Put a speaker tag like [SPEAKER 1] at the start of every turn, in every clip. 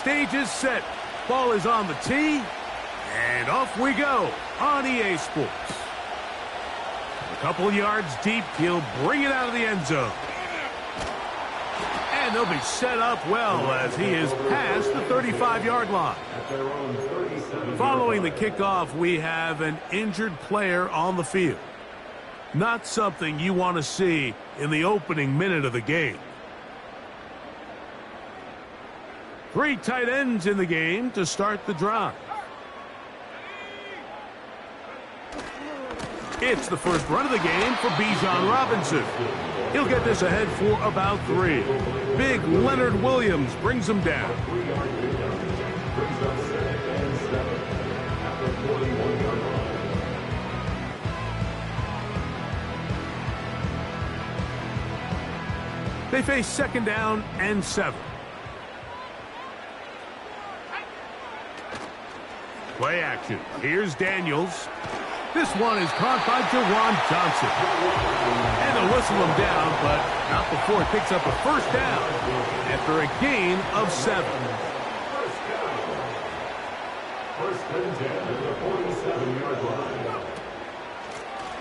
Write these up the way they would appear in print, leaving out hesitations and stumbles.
[SPEAKER 1] Stage is set. Ball is on the tee. And off we go on EA Sports. A couple yards deep, he'll bring it out of the end zone. And they'll be set up well as he is past the 35-yard line. Following the kickoff, we have an injured player on the field. Not something you want to see in the opening minute of the game. 3 tight ends in the game to start the drive. It's the first run of the game for Bijan Robinson. He'll get this ahead for about 3. Big Leonard Williams brings him down. They face 2nd down and 7. Play action. Here's Daniels. This one is caught by Jawan Johnson. And they'll whistle him down, but not before it picks up a first down after a gain of 7.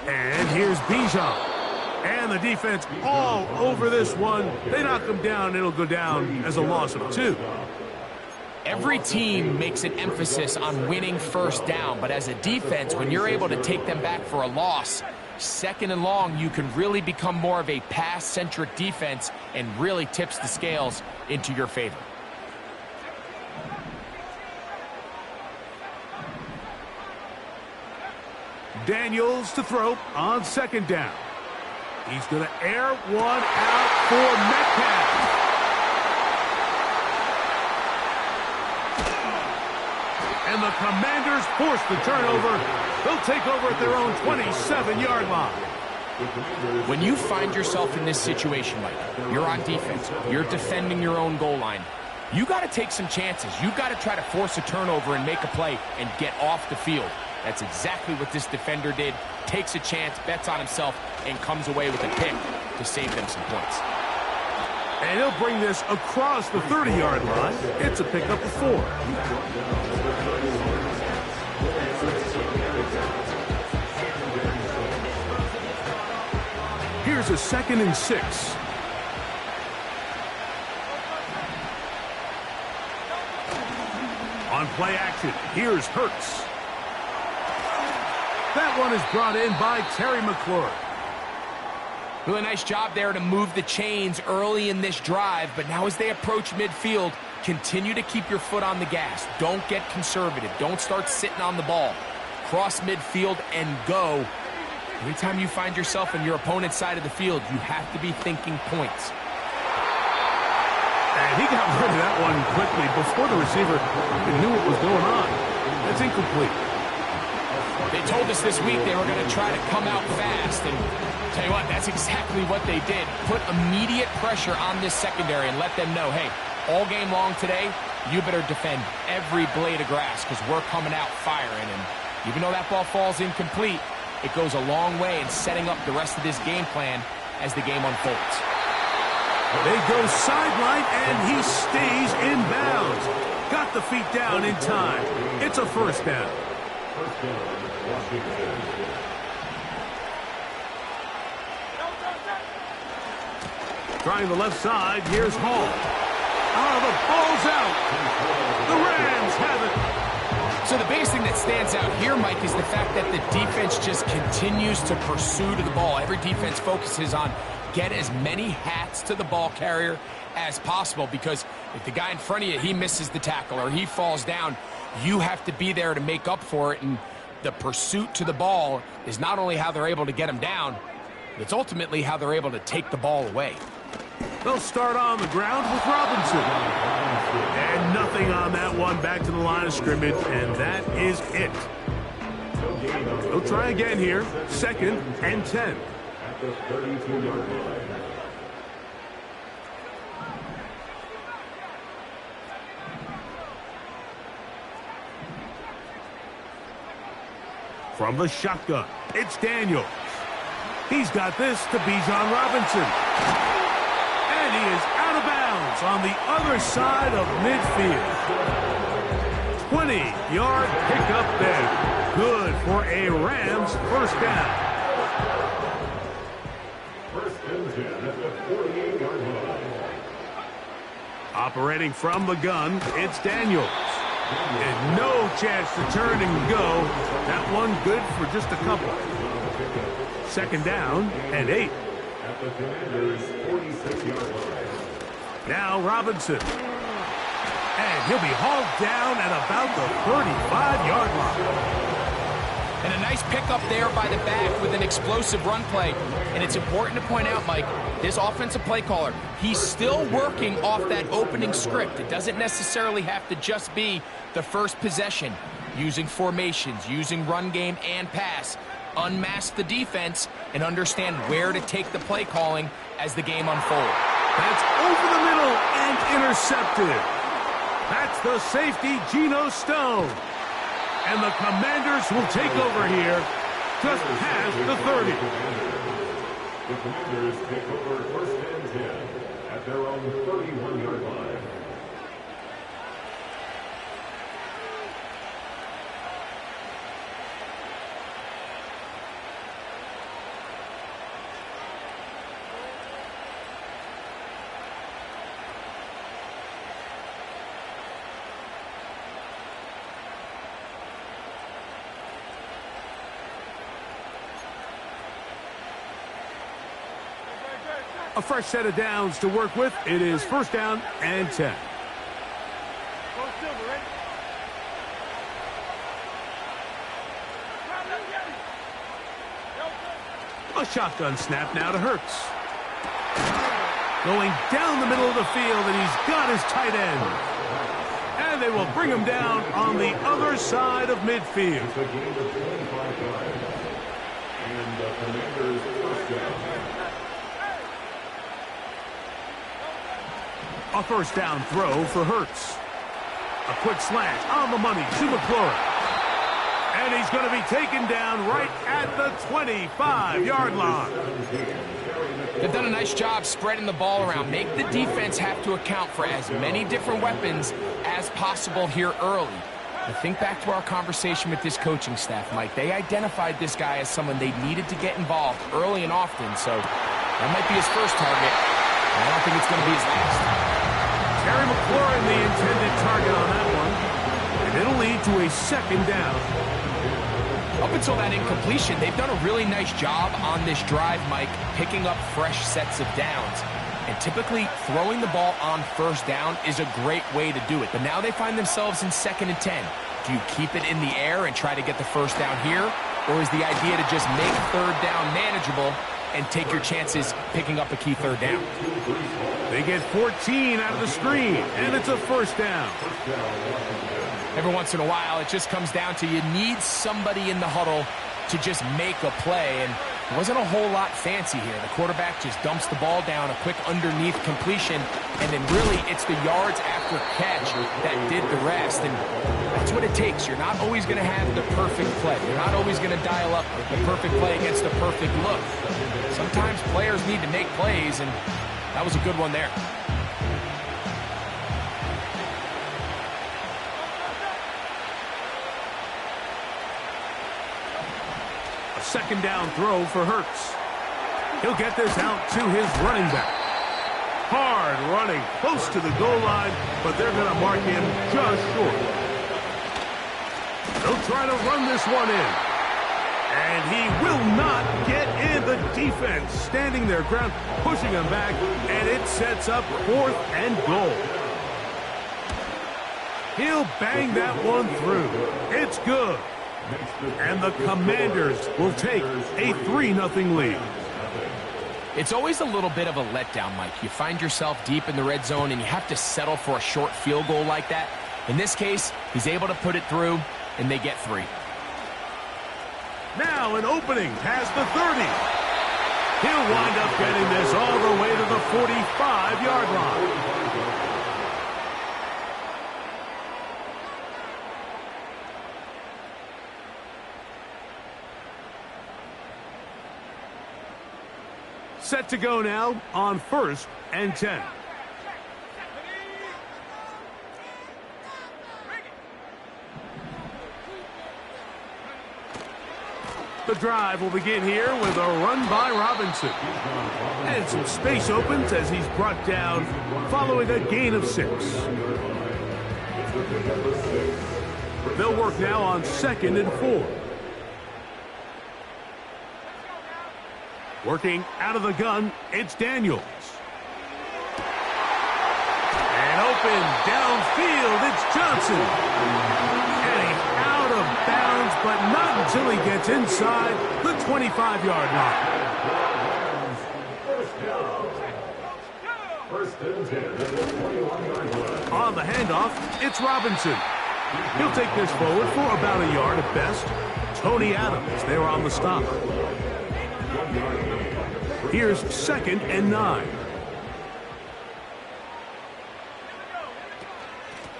[SPEAKER 1] And here's Bijan. And the defense all over this one. They knock him down. It'll go down as a loss of 2.
[SPEAKER 2] Every team makes an emphasis on winning first down, but as a defense, when you're able to take them back for a loss, 2nd and long, you can really become more of a pass-centric defense and really tips the scales into your favor.
[SPEAKER 1] Daniels to throw on 2nd down. He's going to air one out for Metcalf. And the Commanders force the turnover. They'll take over at their own 27-yard line.
[SPEAKER 2] When you find yourself in this situation, Mike, you're on defense, you're defending your own goal line, you got to take some chances. You got to try to force a turnover and make a play and get off the field. That's exactly what this defender did. Takes a chance, bets on himself, and comes away with a pick to save them some points.
[SPEAKER 1] And he'll bring this across the 30-yard line. It's a pickup of 4. Here's a 2nd and 6. On play action, here's Hurts. That one is brought in by Terry McLaurin.
[SPEAKER 2] Really nice job there to move the chains early in this drive, but now as they approach midfield, continue to keep your foot on the gas. Don't get conservative. Don't start sitting on the ball. Cross midfield and go. Anytime you find yourself on your opponent's side of the field, you have to be thinking points.
[SPEAKER 1] And he got rid of that one quickly before the receiver even knew what was going on. That's incomplete.
[SPEAKER 2] They told us this week they were going to try to come out fast, and tell you what, that's exactly what they did. Put immediate pressure on this secondary and let them know, hey, all game long today, you better defend every blade of grass because we're coming out firing. And even though that ball falls incomplete, it goes a long way in setting up the rest of this game plan as the game unfolds.
[SPEAKER 1] They go sideline, and he stays in bounds. Got the feet down in time. It's a first down. Trying the left side, here's Hall. Oh, the ball's out. The Rams have it.
[SPEAKER 2] So the biggest thing that stands out here, Mike, is the fact that the defense just continues to pursue to the ball. Every defense focuses on get as many hats to the ball carrier as possible, because if the guy in front of you, he misses the tackle or he falls down, you have to be there to make up for it. And the pursuit to the ball is not only how they're able to get him down, it's ultimately how they're able to take the ball away.
[SPEAKER 1] They'll start on the ground with Robinson. And nothing on that one, back to the line of scrimmage, and that is it. They'll try again here, 2nd and 10. From the shotgun, it's Daniels. He's got this to Bijan Robinson. And he is out of bounds It's on the other side of midfield. 20-yard pickup there. Good for a Rams first down. First and 10 at the 48-yard line. Operating from the gun, it's Daniels. And no chance to turn and go. That one good for just a couple. Second down and 8. At the Commanders' 46-yard line. Now Robinson. And he'll be hauled down at about the 35-yard line.
[SPEAKER 2] And a nice pickup there by the back with an explosive run play. And it's important to point out, Mike, this offensive play caller, he's still working off that opening script. It doesn't necessarily have to just be the first possession. Using formations, using run game and pass. Unmask the defense and understand where to take the play calling as the game unfolds.
[SPEAKER 1] That's over the middle and intercepted. That's the safety, Geno Stone. And the Commanders will take over here just past the 30. The Commanders take over first and 10 at their own 31-yard line. A fresh set of downs to work with. It is first down and 10. A shotgun snap now to Hurts. Going down the middle of the field, and he's got his tight end. And they will bring him down on the other side of midfield. It's a gain of 25 yards. And the Commanders first down. A first down throw for Hurts. A quick slant on the money to McLaurin. And he's going to be taken down right at the 25-yard line.
[SPEAKER 2] They've done a nice job spreading the ball around. Make the defense have to account for as many different weapons as possible here early. But think back to our conversation with this coaching staff, Mike. They identified this guy as someone they needed to get involved early and often. So that might be his first target. I don't think it's going to be his last.
[SPEAKER 1] Terry McLaurin, the intended target on that one. And it'll lead to a second down.
[SPEAKER 2] Up until that incompletion, they've done a really nice job on this drive, Mike, picking up fresh sets of downs. And typically, throwing the ball on first down is a great way to do it. But now they find themselves in second and 10. Do you keep it in the air and try to get the first down here? Or is the idea to just make third down manageable and take your chances picking up a key third down?
[SPEAKER 1] They get 14 out of the screen, and it's a first down.
[SPEAKER 2] Every once in a while, it just comes down to you need somebody in the huddle to just make a play, and it wasn't a whole lot fancy here. The quarterback just dumps the ball down, a quick underneath completion, and then really it's the yards after catch that did the rest, and that's what it takes. You're not always going to have the perfect play. You're not always going to dial up the perfect play against the perfect look. Sometimes players need to make plays, and that was a good one there.
[SPEAKER 1] A second down throw for Hurts. He'll get this out to his running back. Hard running, close to the goal line, but they're going to mark him just short. They'll try to run this one in. And he will not get in. The defense standing their ground, pushing him back, and it sets up fourth and goal. He'll bang that one through. It's good. And the Commanders will take a 3-0 lead.
[SPEAKER 2] It's always a little bit of a letdown, Mike. You find yourself deep in the red zone, and you have to settle for a short field goal like that. In this case, he's able to put it through, and they get 3.
[SPEAKER 1] Now an opening past the 30. He'll wind up getting this all the way to the 45-yard line. Set to go now on first and 10. The drive will begin here with a run by Robinson. And some space opens as he's brought down following a gain of 6. They'll work now on 2nd and 4. Working out of the gun, it's Daniels. And open downfield, it's Johnson. And he's out of bounds, but not until he gets inside the 25-yard line. On the handoff, it's Robinson. He'll take this forward for about a yard at best. Tony Adams there on the stop. Here's 2nd and 9.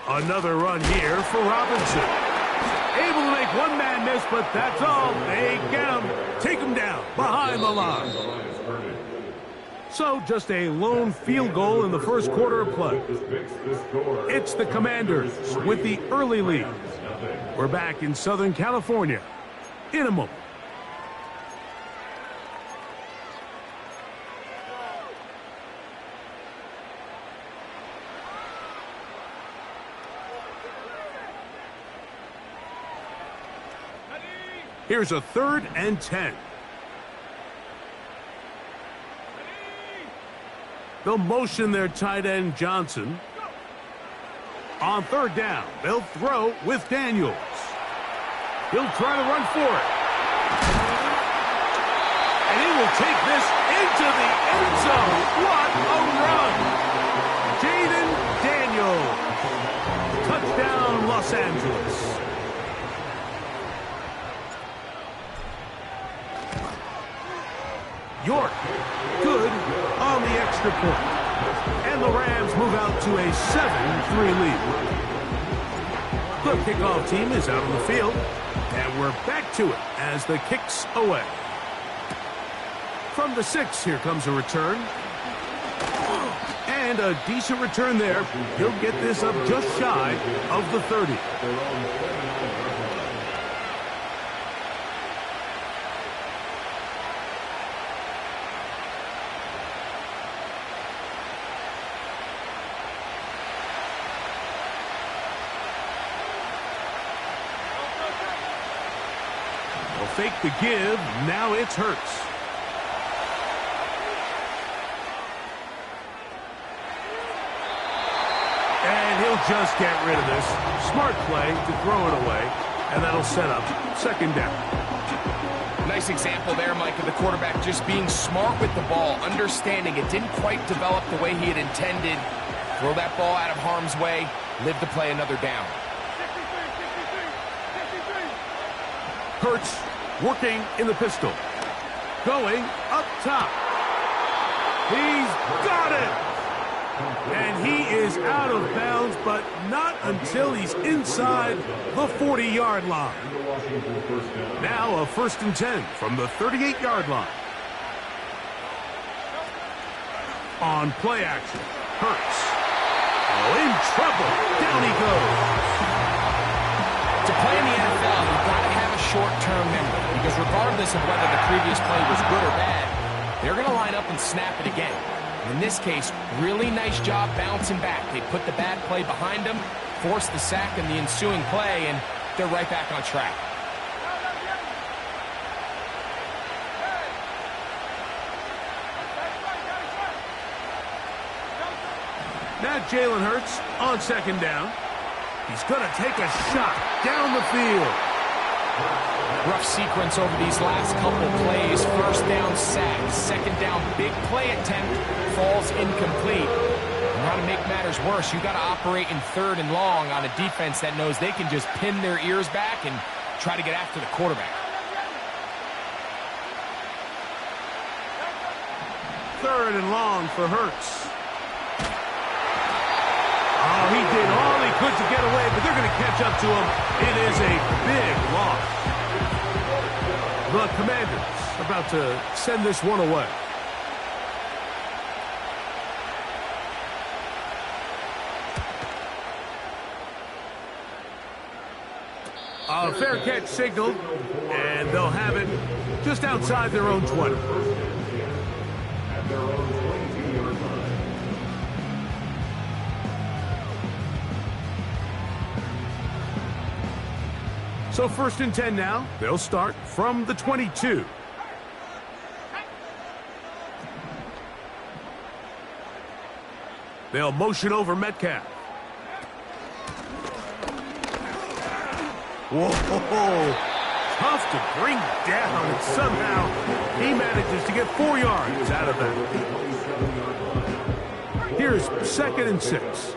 [SPEAKER 1] Another run here for Robinson. Able to make one man miss, but that's all. They get him. Take him down behind the line. So just a lone field goal in the first quarter of play. It's the Commanders with the early lead. We're back in Southern California in a moment. Here's a 3rd and 10. They'll motion their tight end Johnson. On 3rd down, they'll throw with Daniels. He'll try to run for it. And he will take this into the end zone. What a run! Jaden Daniels. Touchdown, Los Angeles. York, good on the extra point. And the Rams move out to a 7-3 lead. The kickoff team is out on the field, and we're back to it as the kick's away. From the 6, here comes a return. And a decent return there. He'll get this up just shy of the 30. Fake the give. Now it's Hurts. And he'll just get rid of this. Smart play to throw it away. And that'll set up 2nd down.
[SPEAKER 2] Nice example there, Mike, of the quarterback just being smart with the ball, understanding it didn't quite develop the way he had intended. Throw that ball out of harm's way, live to play another down.
[SPEAKER 1] Hurts working in the pistol. Going up top. He's got it! And he is out of bounds, but not until he's inside the 40-yard line. Now a 1st and 10 from the 38-yard line. On play action, Hurts. Oh, in trouble. Down he goes.
[SPEAKER 2] To play in the NFL, you've got to have a short-term memory, because regardless of whether the previous play was good or bad, they're going to line up and snap it again. In this case, really nice job bouncing back. They put the bad play behind them, forced the sack in the ensuing play, and they're right back on track.
[SPEAKER 1] Now Jalen Hurts on 2nd down. He's going to take a shot down the field.
[SPEAKER 2] Rough sequence over these last couple plays. 1st down sack, 2nd down big play attempt, falls incomplete. And now to make matters worse, you got to operate in 3rd and long on a defense that knows they can just pin their ears back and try to get after the quarterback.
[SPEAKER 1] 3rd and long for Hurts. Oh, he did all he could to get away, but they're going to catch up to him. It is a big loss. The Commanders about to send this one away. A fair catch signaled, and they'll have it just outside their own 20. So 1st and 10 now. They'll start from the 22. They'll motion over Metcalf. Whoa, tough to bring down, and somehow he manages to get 4 yards out of that. Here's 2nd and 6.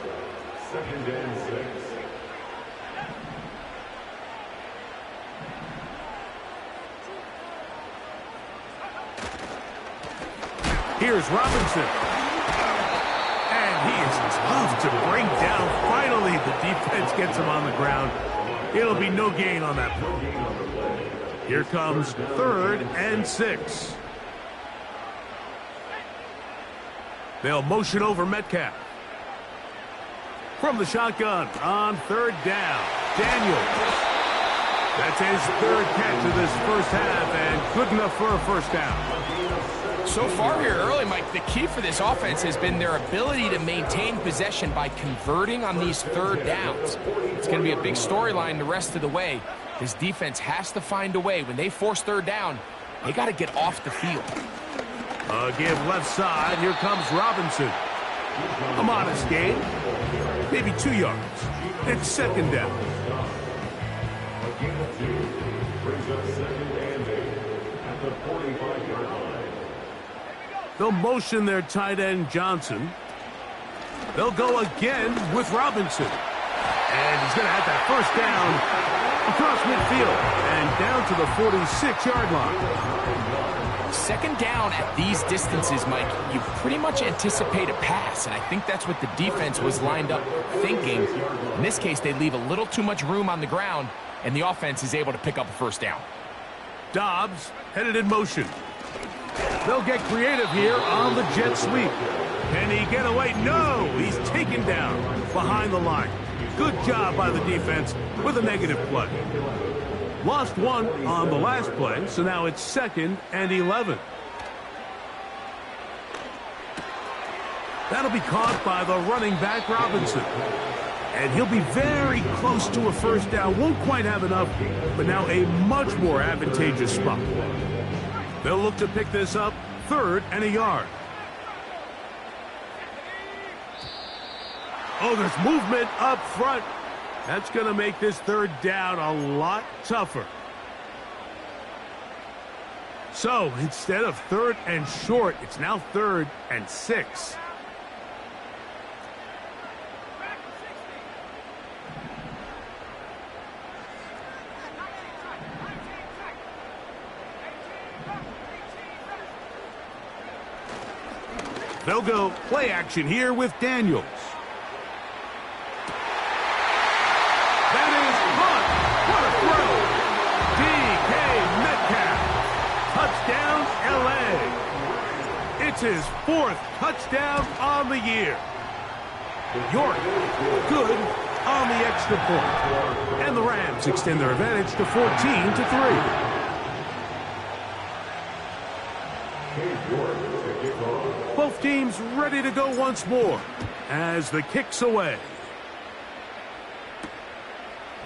[SPEAKER 1] Here's Robinson. And he is tough to bring down. Finally, the defense gets him on the ground. It'll be no gain on that play. Here comes 3rd and 6. They'll motion over Metcalf. From the shotgun on 3rd down, Daniels. That's his 3rd catch of this first half, and good enough for a first down.
[SPEAKER 2] So far here early, Mike, the key for this offense has been their ability to maintain possession by converting on these 3rd downs. It's going to be a big storyline the rest of the way. This defense has to find a way. When they force 3rd down, they got to get off the field.
[SPEAKER 1] Give left side. Here comes Robinson. A modest gain. Maybe 2 yards. It's 2nd down. They'll motion their tight end, Johnson. They'll go again with Robinson. And he's going to have that first down across midfield and down to the 46-yard line.
[SPEAKER 2] 2nd down at these distances, Mike, you pretty much anticipate a pass, and I think that's what the defense was lined up thinking. In this case, they leave a little too much room on the ground, and the offense is able to pick up a first down.
[SPEAKER 1] Dobbs headed in motion. They'll get creative here on the jet sweep. Can he get away? No! He's taken down behind the line. Good job by the defense with a negative play. Lost 1 on the last play, so now it's 2nd and 11. That'll be caught by the running back, Robinson. And he'll be very close to a first down. Won't quite have enough, but now a much more advantageous spot. They'll look to pick this up 3rd and a yard. Oh, there's movement up front. That's going to make this 3rd down a lot tougher. So instead of 3rd and short, it's now 3rd and 6. They'll go play action here with Daniels. That is caught. What a throw. DK Metcalf. Touchdown, L.A. It's his 4th touchdown on the year. York, good on the extra point. And the Rams extend their advantage to 14-3. Both teams ready to go once more as the kick's away.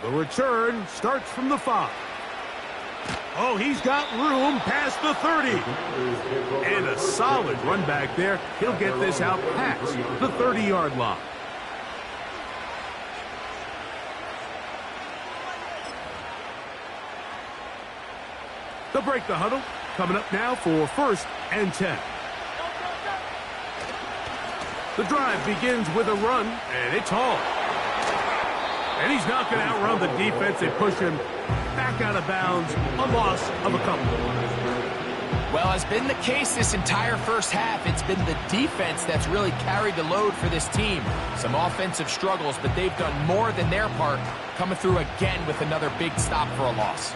[SPEAKER 1] The return starts from the 5. Oh, he's got room past the 30. And a solid run back there. He'll get this out past the 30-yard line. They'll break the huddle. Coming up now for 1st and 10. The drive begins with a run, and it's Hall. And he's not going to outrun the defense. They push him back out of bounds, a loss of a couple.
[SPEAKER 2] Well, has been the case this entire first half. It's been the defense that's really carried the load for this team. Some offensive struggles, but they've done more than their part, coming through again with another big stop for a loss.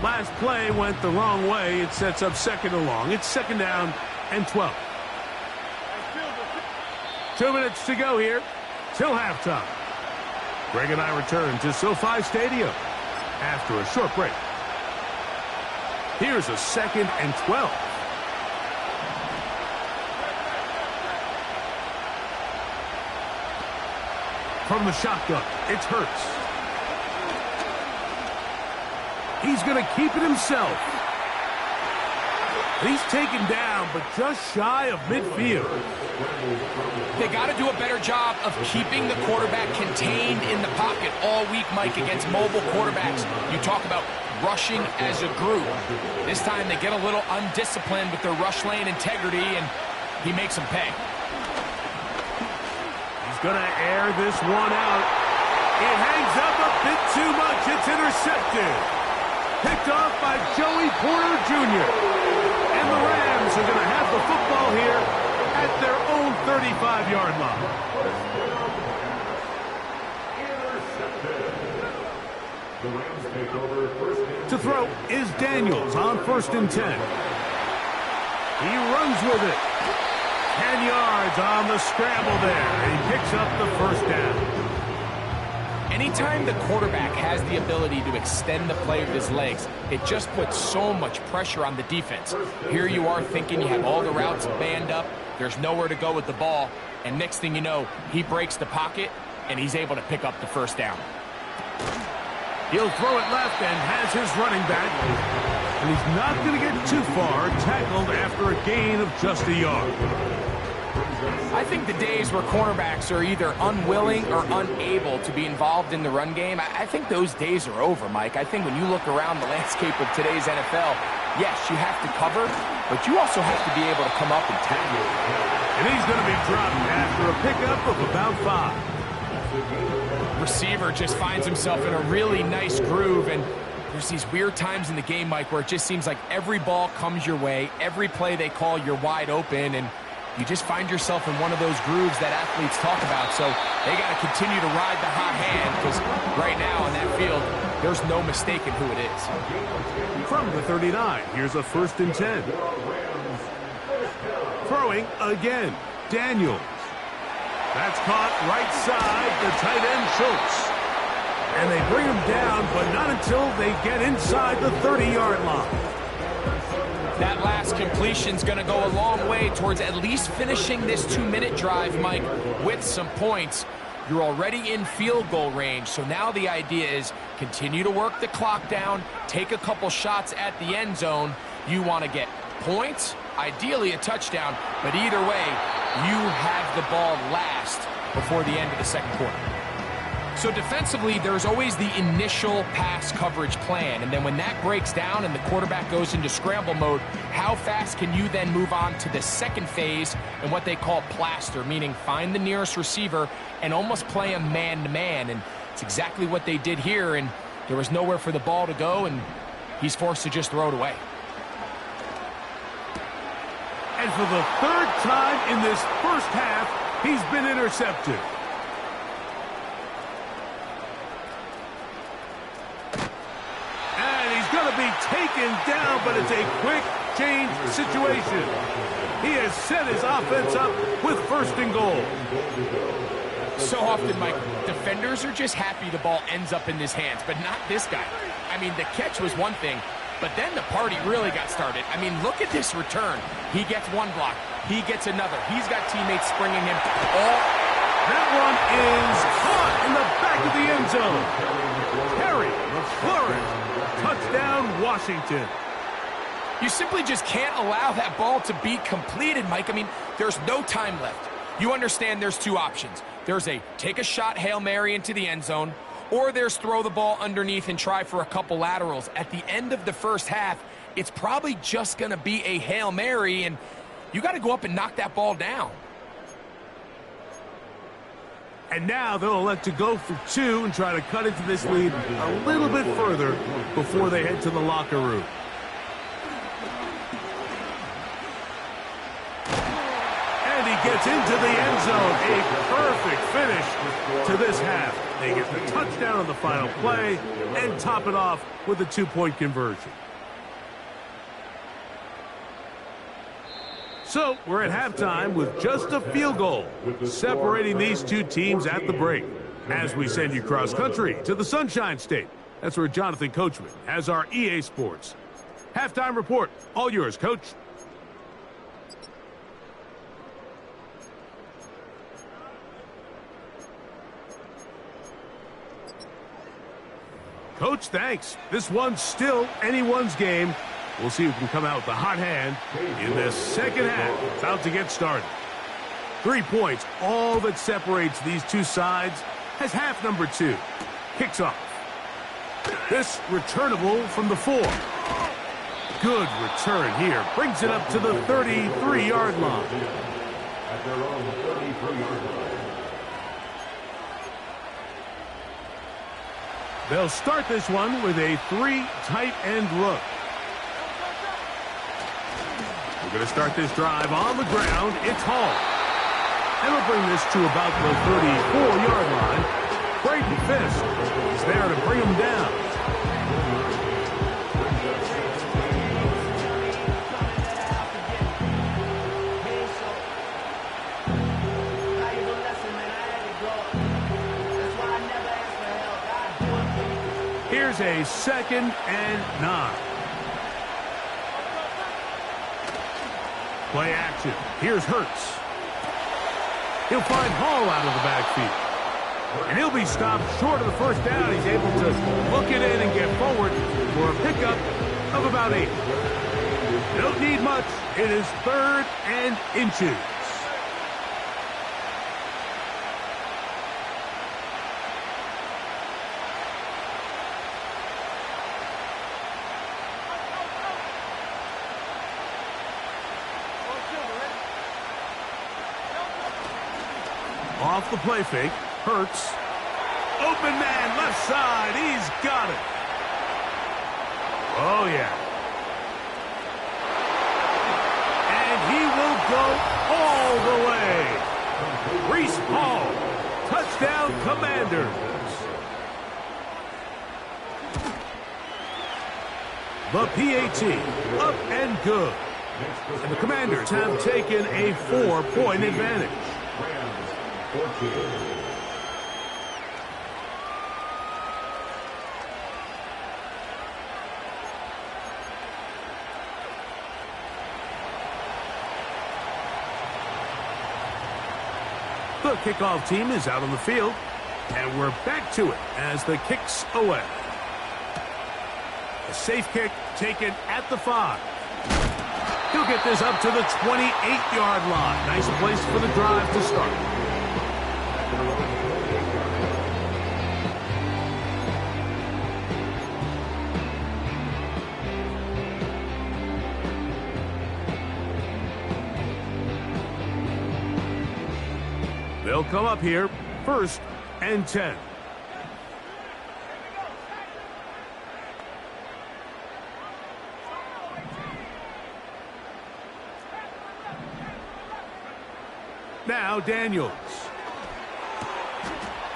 [SPEAKER 1] Last play went the wrong way. It sets up 2nd and long. It's 2nd down and 12. 2 minutes to go here till halftime. Greg and I return to SoFi Stadium. after a short break. Here's a 2nd and 12. From the shotgun, it's Hurts. He's going to keep it himself. He's taken down, but just shy of midfield.
[SPEAKER 2] They got to do a better job of keeping the quarterback contained in the pocket all week, Mike, against mobile quarterbacks. You talk about rushing as a group. This time they get a little undisciplined with their rush lane integrity, and he makes them pay.
[SPEAKER 1] He's going to air this one out. It hangs up a bit too much. It's intercepted. Picked off by Joey Porter Jr. And the Rams are going to have the football here at their own 35-yard line. To throw is Daniels on 1st and 10. He runs with it. 10 yards on the scramble there, and he picks up the 1st down.
[SPEAKER 2] Anytime the quarterback has the ability to extend the play of his legs, it just puts so much pressure on the defense. Here you are thinking you have all the routes banned up, there's nowhere to go with the ball, and next thing you know, he breaks the pocket, and he's able to pick up the 1st down.
[SPEAKER 1] He'll throw it left and has his running back. And he's not going to get too far, tackled after a gain of just a yard.
[SPEAKER 2] I think the days where cornerbacks are either unwilling or unable to be involved in the run game, I think those days are over, Mike. I think when you look around the landscape of today's NFL, yes, you have to cover, but you also have to be able to come up and tackle.
[SPEAKER 1] And he's going to be dropped after a pickup of about 5.
[SPEAKER 2] Receiver just finds himself in a really nice groove, and there's these weird times in the game, Mike, where it just seems like every ball comes your way, every play they call, you're wide open, and you just find yourself in one of those grooves that athletes talk about. So they got to continue to ride the hot hand, because right now on that field, there's no mistaking who it is.
[SPEAKER 1] From the 39, here's a 1st and 10. Throwing again, Daniels. That's caught right side, the tight end Schultz. And they bring him down, but not until they get inside the 30-yard line.
[SPEAKER 2] That last completion's going to go a long way towards at least finishing this 2-minute drive, Mike, with some points. You're already in field goal range, so now the idea is continue to work the clock down, take a couple shots at the end zone. You want to get points, ideally a touchdown, but either way, you have the ball last before the end of the 2nd quarter. So defensively, there's always the initial pass coverage plan, and then when that breaks down and the quarterback goes into scramble mode, how fast can you then move on to the 2nd phase and what they call plaster, meaning find the nearest receiver and almost play a man-to-man, and it's exactly what they did here, and there was nowhere for the ball to go, and he's forced to just throw it away.
[SPEAKER 1] And for the 3rd time in this 1st half, he's been intercepted. Going to be taken down, but it's a quick change situation. He has set his offense up with 1st and goal.
[SPEAKER 2] So often, Mike, defenders are just happy the ball ends up in his hands, but not this guy. I mean, the catch was one thing, but then the party really got started. I mean, look at this return. He gets one block. He gets another. He's got teammates springing him all.
[SPEAKER 1] That one is caught in the back of the end zone. Terry McLaurin. Touchdown, Washington.
[SPEAKER 2] You simply just can't allow that ball to be completed, Mike. I mean, there's no time left. You understand there's 2 options. There's a take a shot Hail Mary into the end zone, or there's throw the ball underneath and try for a couple laterals. At the end of the 1st half, it's probably just going to be a Hail Mary, and you got to go up and knock that ball down.
[SPEAKER 1] And now they'll elect to go for 2 and try to cut into this lead a little bit further before they head to the locker room. And he gets into the end zone. A perfect finish to this half. They get the touchdown on the final play and top it off with a 2-point conversion. So we're at halftime with just a field goal separating these 2 teams at the break as we send you cross country to the Sunshine State That's where Jonathan Coachman has our EA Sports halftime report. All yours, Coach. Coach, thanks. This one's still anyone's game. We'll see who can come out with the hot hand in this second half. About to get started. 3 points, all that separates these two sides, as half number 2 kicks off. This returnable from the 4. Good return here. Brings it up to the 33-yard line.
[SPEAKER 3] At their own 33-yard line.
[SPEAKER 1] They'll start this one with a 3 tight end look. We're going to start this drive on the ground. It's Hall. And we'll bring this to about the 34-yard line. Braden Fisk is there to bring him down. Here's a 2nd and 9. Play action. Here's Hurts. He'll find Hall out of the backfield. And he'll be stopped short of the first down. He's able to look it in and get forward for a pickup of about 8. They don't need much. It is 3rd and inches. Off the play fake, Hurts. Open man, left side, he's got it. Oh, yeah. And he will go all the way. Breece Hall, touchdown Commanders. The PAT, up and good. And the Commanders have taken a 4-point advantage.
[SPEAKER 3] 14.
[SPEAKER 1] The kickoff team is out on the field, and we're back to it as the kick's away. A safe kick taken at the 5. He'll get this up to the 28-yard line. Nice place for the drive to start. They'll come up here, 1st and 10. Now Daniels.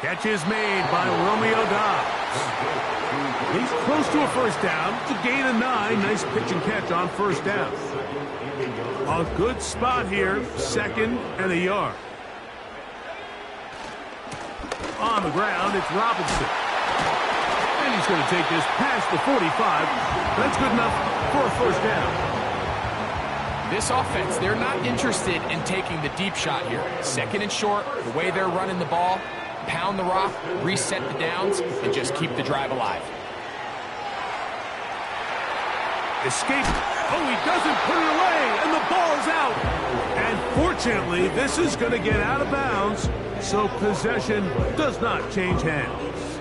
[SPEAKER 1] Catch is made by Romeo Doubs. He's close to a first down. To gain a 9. Nice pitch and catch on first down. A good spot here. 2nd and a yard. On the ground, it's Robinson. And he's going to take this past the 45. That's good enough for a first down.
[SPEAKER 2] This offense, they're not interested in taking the deep shot here. 2nd and short, the way they're running the ball, pound the rock, reset the downs, and just keep the drive alive.
[SPEAKER 1] Escape. Oh, he doesn't put it away, and the ball's out. And fortunately, this is going to get out of bounds, so possession does not change hands.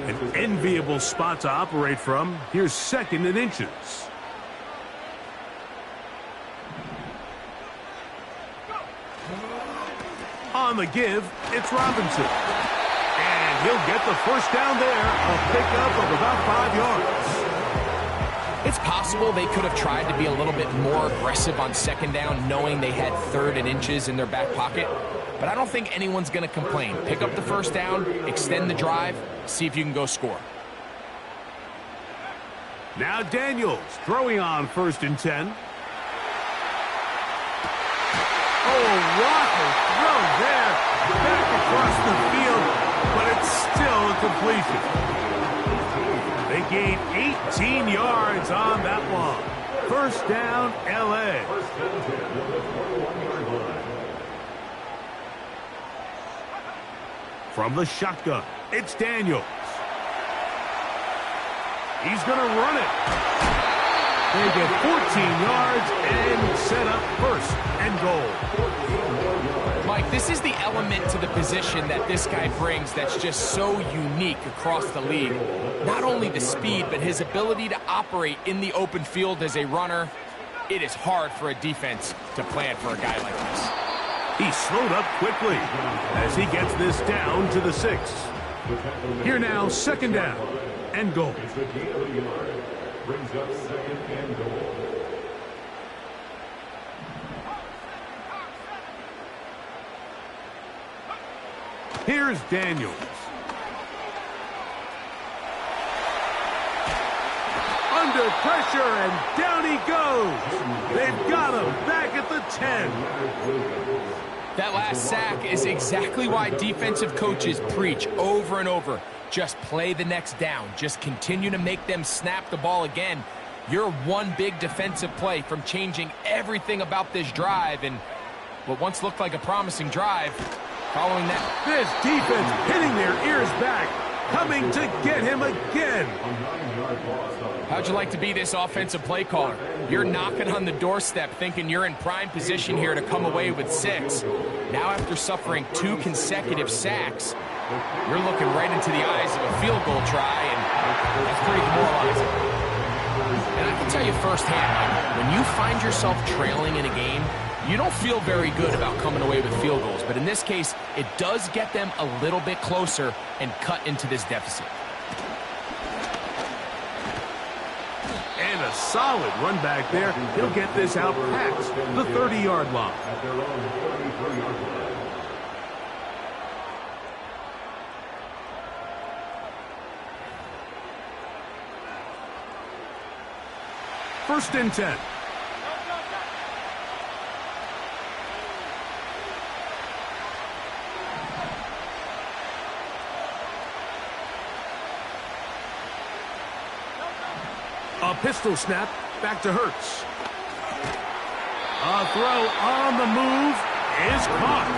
[SPEAKER 1] An enviable spot to operate from. Here's 2nd and inches. On the give, it's Robinson. And he'll get the first down there, a pickup of about 5 yards.
[SPEAKER 2] It's possible they could have tried to be a little bit more aggressive on 2nd down, knowing they had 3rd and inches in their back pocket. But I don't think anyone's going to complain. Pick up the first down, extend the drive, see if you can go score.
[SPEAKER 1] Now Daniels throwing on 1st and 10. Oh, rocket throw there. Back across the field, but it's still a completion. gain 18 yards on that one. First down, L.A.
[SPEAKER 3] First and 10 at the 41-yard line.
[SPEAKER 1] From the shotgun, it's Daniels. He's going to run it. They get 14 yards and set up first and goal.
[SPEAKER 2] Mike, this is the element to the position that this guy brings that's just so unique across the league. Not only the speed, but his ability to operate in the open field as a runner. It is hard for a defense to plan for a guy like this.
[SPEAKER 1] He slowed up quickly as he gets this down to the 6. Here now, second down and goal.
[SPEAKER 3] It's a gain of a yard. Brings up second and goal.
[SPEAKER 1] Here's Daniels. Under pressure, and down he goes. They've got him back at the 10.
[SPEAKER 2] That last sack is exactly why defensive coaches preach over and over. Just play the next down. Just continue to make them snap the ball again. You're one big defensive play from changing everything about this drive, and what once looked like a promising drive, following that.
[SPEAKER 1] This defense hitting their ears back, coming to get him again.
[SPEAKER 2] How'd you like to be this offensive play caller? You're knocking on the doorstep thinking you're in prime position here to come away with 6. Now after suffering 2 consecutive sacks, you're looking right into the eyes of a field goal try, and that's pretty demoralizing. And I can tell you firsthand, Mike, when you find yourself trailing in a game, you don't feel very good about coming away with field goals. But in this case, it does get them a little bit closer and cut into this deficit.
[SPEAKER 1] And a solid run back there. He'll get this out past the 30-yard line.
[SPEAKER 3] At their own 33-yard line.
[SPEAKER 1] First and 10. A pistol snap, back to Hurts. A throw on the move is caught.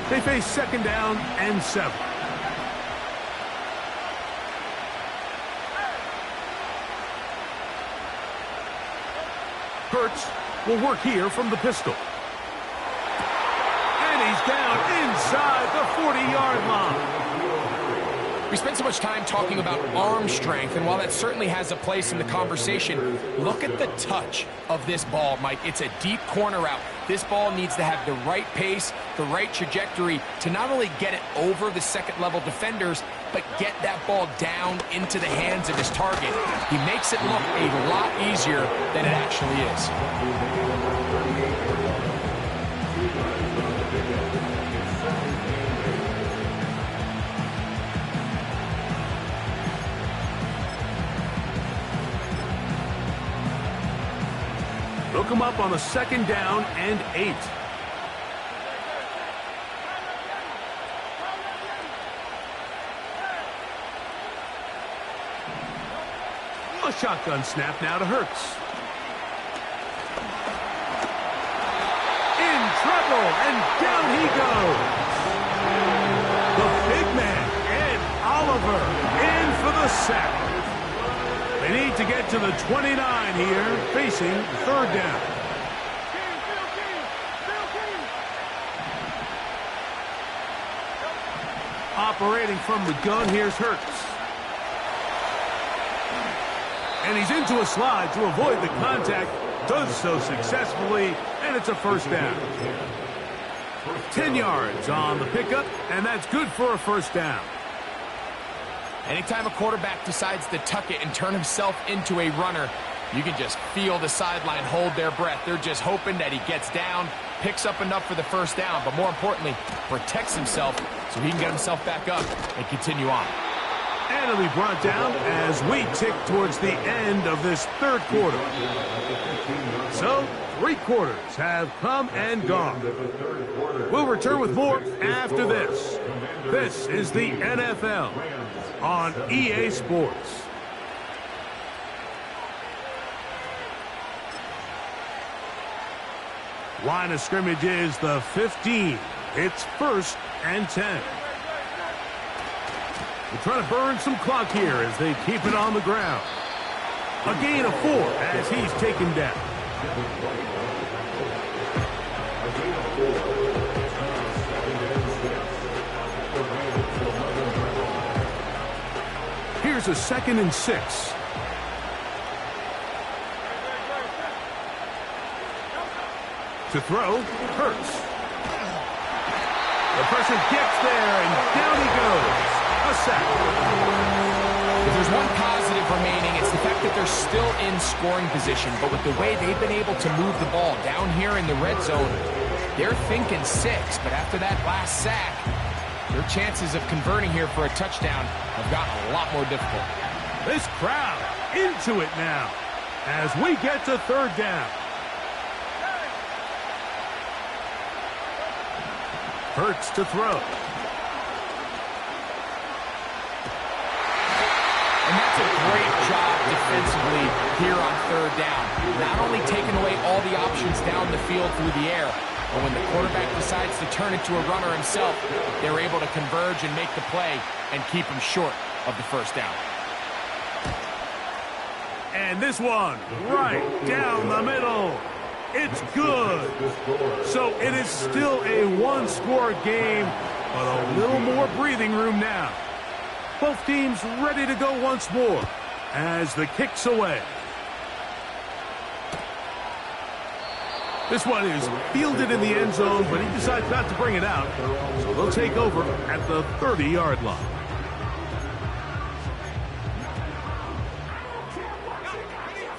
[SPEAKER 1] They face second down and 7. Hurts will work here from the pistol. And he's down inside the 40-yard line.
[SPEAKER 2] We spent so much time talking about arm strength, and while that certainly has a place in the conversation, look at the touch of this ball, Mike. It's a deep corner route. This ball needs to have the right pace, the right trajectory to not only get it over the second-level defenders, but get that ball down into the hands of his target. He makes it look a lot easier than it actually is.
[SPEAKER 1] Look him up on a second down and 8. A shotgun snap now to Hurts. In trouble, and down he goes. The big man, Ed Oliver, in for the sack. They need to get to the 29 here, facing third down. Operating from the gun, here's Hurts. And he's into a slide to avoid the contact. Does so successfully, and it's a first down. 10 yards on the pickup, and that's good for a first down.
[SPEAKER 2] Anytime a quarterback decides to tuck it and turn himself into a runner, you can just feel the sideline hold their breath. They're just hoping that he gets down, picks up enough for the first down, but more importantly, protects himself so he can get himself back up and continue on.
[SPEAKER 1] And it'll be brought down as we tick towards the end of this third quarter. So, 3 quarters have come and gone. We'll return with more after this. This is the NFL on EA Sports. Line of scrimmage is the 15. It's 1st and 10. We're trying to burn some clock here as they keep it on the ground. A gain of 4 as he's taken down. Here's a 2nd and 6. To throw, Hurts. The pressure gets there, and down he goes. A sack.
[SPEAKER 2] If there's one positive remaining, it's the fact that they're still in scoring position. But with the way they've been able to move the ball down here in the red zone, they're thinking 6. But after that last sack, their chances of converting here for a touchdown have gotten a lot more difficult.
[SPEAKER 1] This crowd into it now as we get to 3rd down. Hurts to throw.
[SPEAKER 2] And that's a great job defensively here on 3rd down. Not only taking away all the options down the field through the air, but when the quarterback decides to turn into a runner himself, they're able to converge and make the play and keep him short of the 1st down.
[SPEAKER 1] And this one right down the middle. It's good. So it is still a 1-score game, but a little more breathing room now. Both teams ready to go once more as the kick's away. This one is fielded in the end zone, but he decides not to bring it out. So they'll take over at the 30-yard line.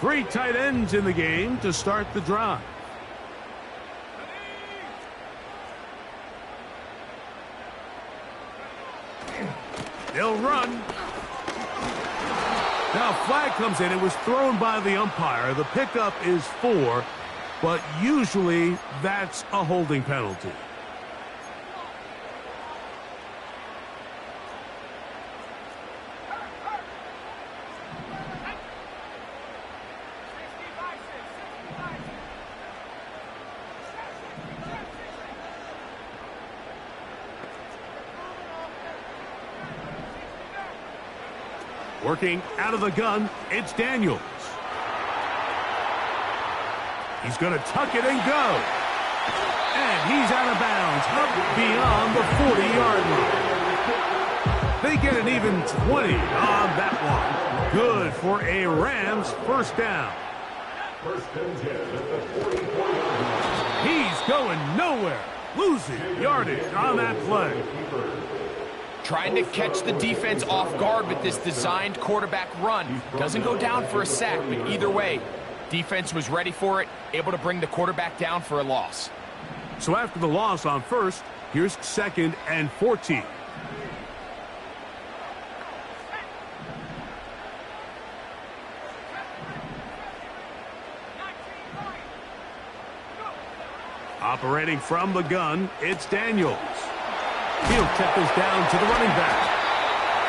[SPEAKER 1] Three tight ends in the game to start the drive. They'll run. Now flag comes in. It was thrown by the umpire. The pickup is 4, but usually that's a holding penalty. Working out of the gun, it's Daniels. He's going to tuck it and go. And he's out of bounds, up beyond the 40-yard line. They get an even 20 on that one. Good for a Rams 1st down. He's going nowhere. Losing yardage on that play.
[SPEAKER 2] Trying to catch the defense off guard with this designed quarterback run. Doesn't go down for a sack, but either way, defense was ready for it, able to bring the quarterback down for a loss.
[SPEAKER 1] So after the loss on 1st, here's 2nd and 14. Operating from the gun, it's Daniels. He'll check this down to the running back.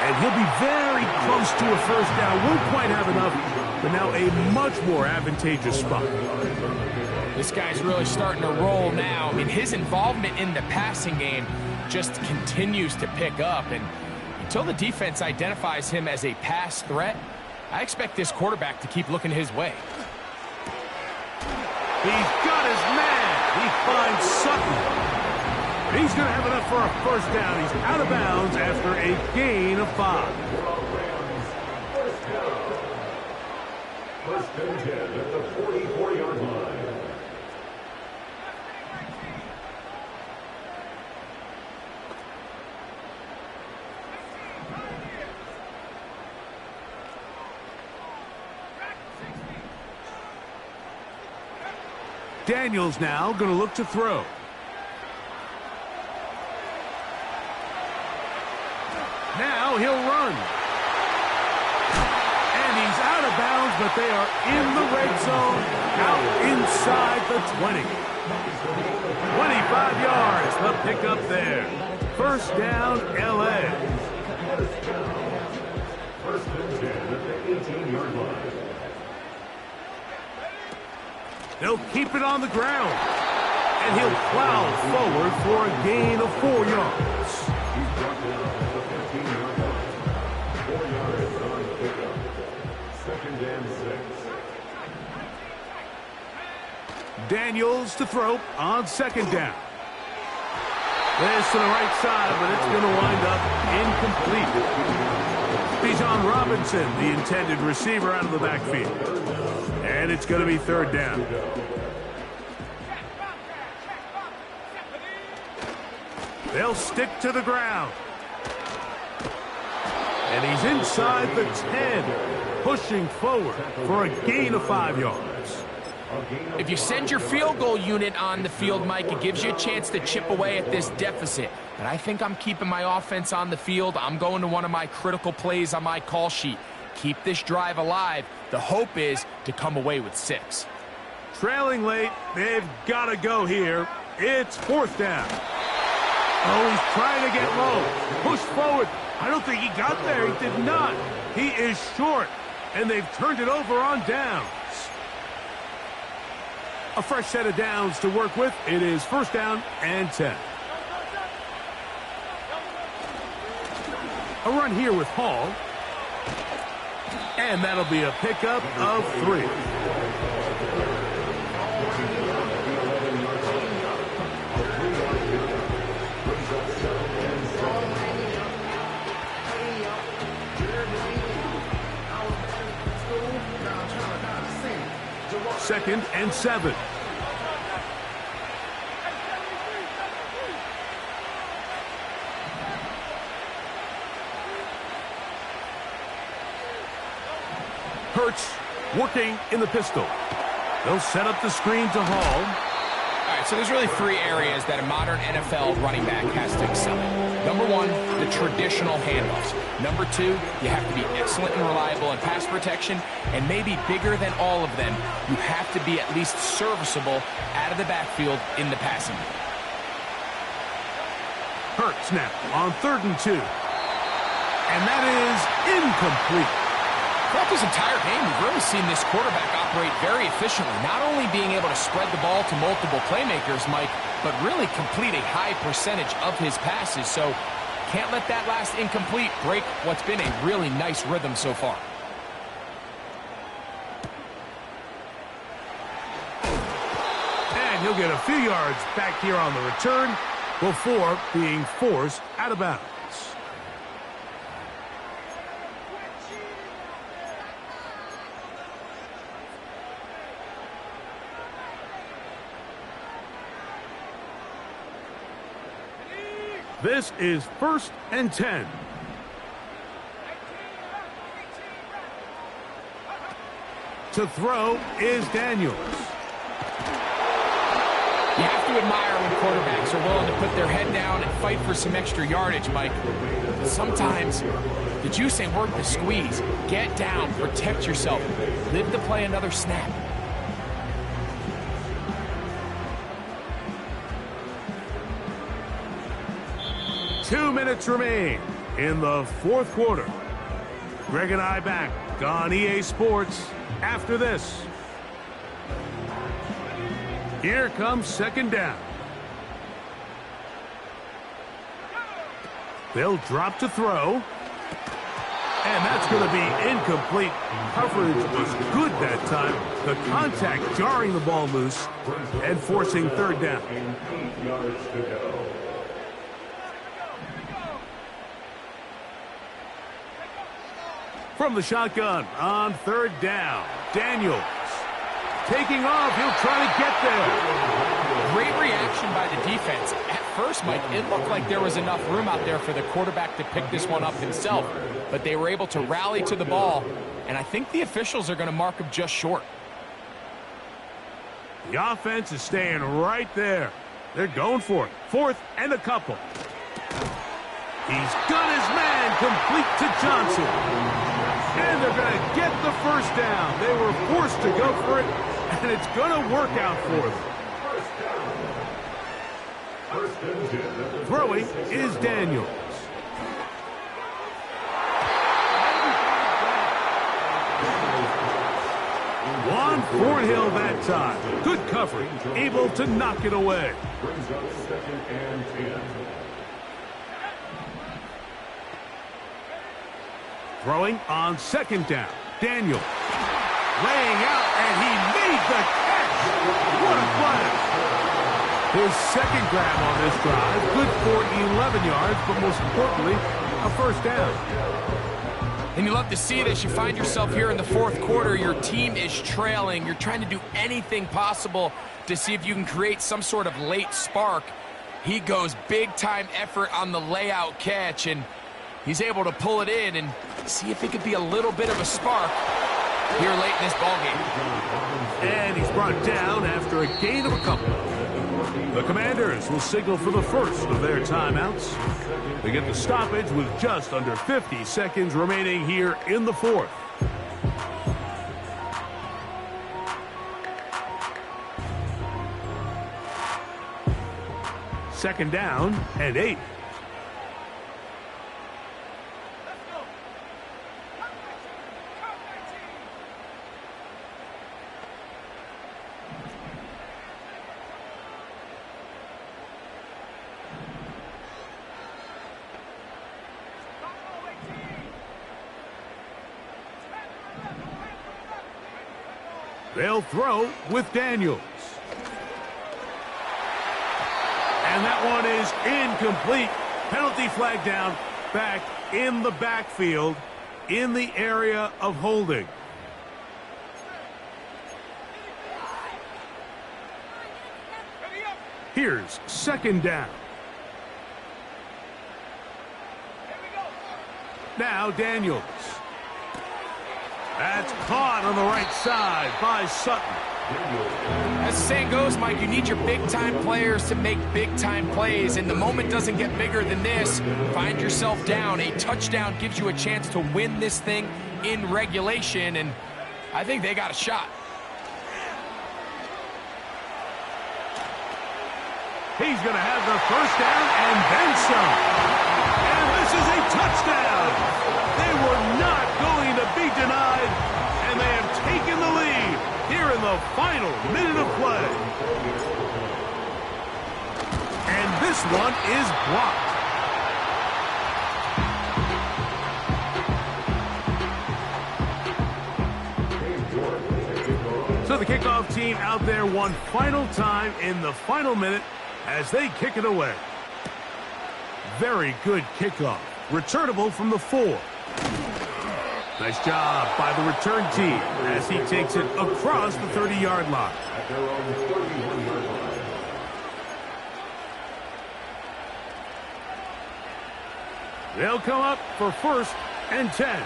[SPEAKER 1] And he'll be very close to a 1st down. Won't quite have enough, but now a much more advantageous spot.
[SPEAKER 2] This guy's really starting to roll now. I mean, his involvement in the passing game just continues to pick up. And until the defense identifies him as a pass threat, I expect this quarterback to keep looking his way.
[SPEAKER 1] He's got his man. He finds Sutton. He's going to have enough for a 1st down. He's out of bounds after a gain of 5.
[SPEAKER 3] 1st and 10 at the 44-yard line.
[SPEAKER 1] Daniels now going to look to throw. Now he'll run. but they are in the red zone, out inside the 20. 25 yards, the pickup there. First down, L.A.
[SPEAKER 3] First and 10 at the 18-yard line.
[SPEAKER 1] They'll keep it on the ground, and he'll plow forward for a gain of 4 yards.
[SPEAKER 3] He's brought down at the 15-yard line. 4 yards on the pickup. Second and 6.
[SPEAKER 1] Daniels to throw on second down. This to the right side, but it's going to wind up incomplete. Bijan Robinson, the intended receiver, out of the backfield. And it's going to be third down. They'll stick to the ground. And he's inside the 10, pushing forward for a gain of 5 yards.
[SPEAKER 2] If you send your field goal unit on the field, Mike, it gives you a chance to chip away at this deficit. But I think I'm keeping my offense on the field. I'm going to one of my critical plays on my call sheet. Keep this drive alive. The hope is to come away with 6.
[SPEAKER 1] Trailing late, they've got to go here. It's fourth down. Oh, he's trying to get low. Push forward. I don't think he got there. He did not. He is short, and they've turned it over on downs. A fresh set of downs to work with. It is first down and 10. A run here with Hall. And that'll be a pickup of 3. Second and 7. Hurts working in the pistol. They'll set up the screen to Hall.
[SPEAKER 2] All right, so there's really 3 areas that a modern NFL running back has to excel in. Number 1, the traditional handoffs. Number 2, you have to be excellent and reliable in pass protection. And maybe bigger than all of them, you have to be at least serviceable out of the backfield in the passing game.
[SPEAKER 1] Hurts now on 3rd and 2. And that is incomplete.
[SPEAKER 2] Throughout this entire game, we've really seen this quarterback operate very efficiently, not only being able to spread the ball to multiple playmakers, Mike, but really complete a high percentage of his passes. So can't let that last incomplete break what's been a really nice rhythm so far.
[SPEAKER 1] And he'll get a few yards back here on the return before being forced out of bounds. This is first and 10. To throw is Daniels.
[SPEAKER 2] You have to admire when quarterbacks are willing to put their head down and fight for some extra yardage, Mike. But sometimes the juice ain't worth the squeeze. Get down, protect yourself, live to play another snap.
[SPEAKER 1] Two minutes remain in the fourth quarter. Greg and I back on EA Sports after this. Here comes second down. They'll drop to throw. And that's going to be incomplete. Coverage was good that time. The contact jarring the ball loose and forcing third down.
[SPEAKER 3] 8 yards to go.
[SPEAKER 1] From the shotgun on third down, Daniels taking off. He'll try to get there.
[SPEAKER 2] Great reaction by the defense. At first, Mike, it looked like there was enough room out there for the quarterback to pick this one up himself, but they were able to rally to the ball, and I think the officials are going to mark him just short.
[SPEAKER 1] The offense is staying right there. They're going for it. Fourth and a couple. He's got his man complete to Johnson. And they're going to get the first down. They were forced to go for it, and it's going to work out for them. Throwing is Daniels. Juan Thornhill that time. Good coverage, able to knock it away.
[SPEAKER 3] Brings up 2nd and 10.
[SPEAKER 1] Throwing on 2nd down. Daniels laying out, and he made the catch. What a play. His 2nd grab on this drive, good for 11 yards, but most importantly, a first down.
[SPEAKER 2] And you love to see this. You find yourself here in the 4th quarter. Your team is trailing. You're trying to do anything possible to see if you can create some sort of late spark. He goes big-time effort on the layout catch, and he's able to pull it in and see if it could be a little bit of a spark here late in this ballgame.
[SPEAKER 1] And he's brought down after a gain of a couple. The Commanders will signal for the first of their timeouts. They get the stoppage with just under 50 seconds remaining here in the 4th. Second down and 8. They'll throw with Daniels. And that one is incomplete. Penalty flag down, back in the backfield, in the area of holding. Here's 2nd down. Now Daniels. That's caught on the right side by Sutton.
[SPEAKER 2] As the saying goes, Mike, you need your big-time players to make big-time plays, and the moment doesn't get bigger than this. Find yourself down. A touchdown gives you a chance to win this thing in regulation, and I think they got a shot.
[SPEAKER 1] He's going to have the first down and then some. And this is a touchdown. They were not going to be denied, and they have taken the lead here in the final minute of play. And this one is blocked. So the kickoff team out there one final time in the final minute as they kick it away. Very good kickoff. Returnable from the 4. Nice job by the return team as he takes it across the 30-yard line.
[SPEAKER 3] At their own 31-yard line.
[SPEAKER 1] They'll come up for 1st and 10.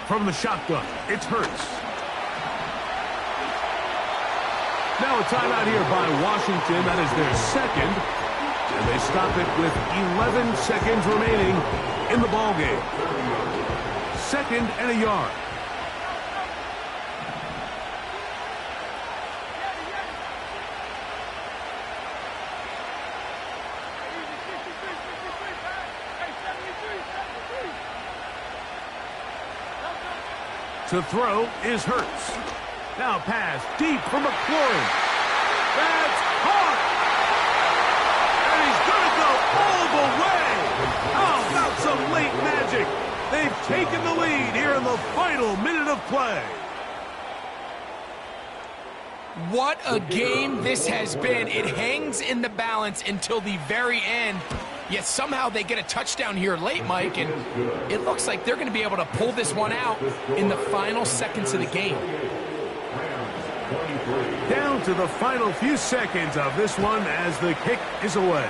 [SPEAKER 1] From the shotgun, it's Hurts. Now a timeout here by Washington. That is their 2nd. And they stop it with 11 seconds remaining in the ballgame. 2nd and a yard. To throw is Hurts. Now pass deep for McLaurin. That's caught. And he's going to go all the way. How about some late magic? They've taken the lead here in the final minute of play.
[SPEAKER 2] What a game this has been. It hangs in the balance until the very end. Yet somehow they get a touchdown here late, Mike, and it looks like they're going to be able to pull this one out in the final seconds of the game.
[SPEAKER 1] Down to the final few seconds of this one as the kick is away.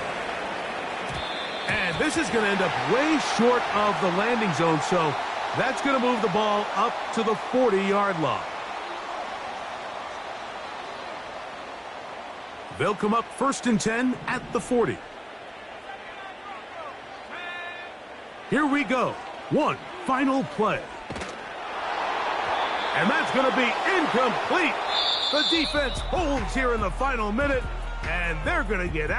[SPEAKER 1] And this is going to end up way short of the landing zone, so that's going to move the ball up to the 40-yard line. They'll come up 1st and 10 at the 40. Here we go. One final play. And that's going to be incomplete. The defense holds here in the final minute, and they're going to get out.